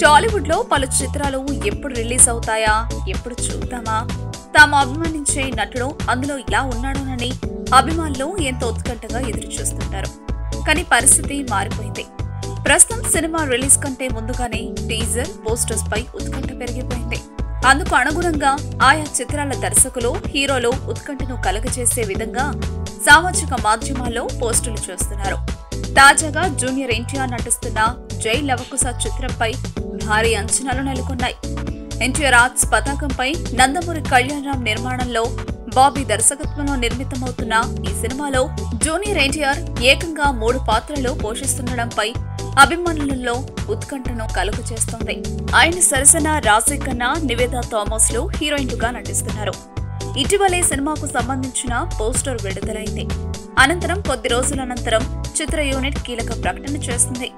టాలీవుడ్ లో పలు చిత్రాలు ఎప్పుడు రిలీజ్ అవుతాయా, ఎప్పుడు చూద్దామా, తాము అభిమానించే నటుడు అందులో ఇలా ఉన్నాడోనని అభిమానులు ఎంతో ఉత్కంఠగా ఎదురు చూస్తుంటారు. కానీ పరిస్థితి మారిపోయింది. ప్రస్తుతం సినిమా రిలీజ్ కంటే ముందుగానే టీజర్, పోస్టర్స్ పై ఉత్కంఠ పెరిగిపోయింది. అందుకు అనుగుణంగా ఆయా చిత్రాల దర్శకులు, హీరోలు ఉత్కంఠను కలగజేసే విధంగా సామాజిక మాధ్యమాల్లో పోస్టులు చేస్తున్నారు. తాజాగా జూనియర్ ఎన్టీఆర్ నటిస్తున్న జై లవకుశ చిత్రంపై భారీ అంచనాలు నెలకొన్నాయి. ఎన్టీఆర్ ఆర్ట్స్ పతాకంపై నందమూరి కళ్యాణరామ్ నిర్మాణంలో బాబీ దర్శకత్వంలో నిర్మితమవుతున్న ఈ సినిమాలో జూనియర్ ఎన్టీఆర్ ఏకంగా 3 పాత్రలు పోషిస్తుండడంపై అభిమానులలో ఉత్కంఠను కలుగజేస్తోంది. ఆయన సరసన రాజీ ఖన్నా, నివేదా థామస్ లు హీరోయిన్లుగా నటిస్తున్నారు. ఇటీవలే సినిమాకు సంబంధించిన పోస్టర్ విడుదలైంది. అనంతరం కొద్ది రోజుల అనంతరం చిత్ర యూనిట్ కీలక ప్రకటన చేస్తుంది.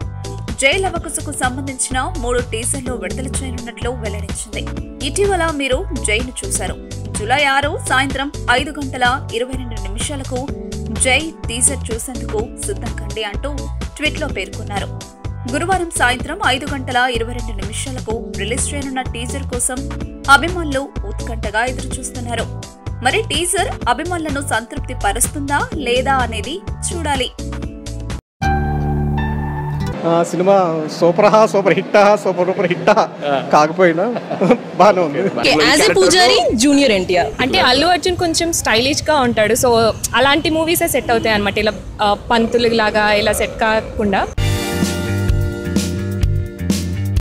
జై లవకుశకు సంబంధించిన 3 టీజర్లు విడుదల చేయనున్నట్లు వెల్లడించింది. ఇటీవల మీరు జైను చూశారు. జూలై 6 సాయంత్రం 5:22 జై టీజర్ చూసేందుకు సిద్ధం కండి అంటూ ట్వీట్లో పేర్కొన్నారు. గురువారం సాయంత్రం 5:22 రిలీజ్ చేయనున్న టీజర్ కోసం అభిమానులు ఉత్కంఠగా ఎదురుచూస్తున్నారు. మరి టీజర్ అభిమానులను సంతృప్తి పరుస్తుందా లేదా అనేది చూడాలి. సినిమా సూపర్ హిట్ కాకపోయినా బాగానే ఉంది. యాజ్ ఎ పూజారి జూనియర్ ఎన్టీఆర్ అంటే అల్లు అర్జున్ కొంచెం స్టైలిష్ గా ఉంటాడు. సో అలాంటి మూవీసే సెట్ అవుతాయి అనమాట. ఇలా పంతులు లాగా ఇలా సెట్ కాకుండా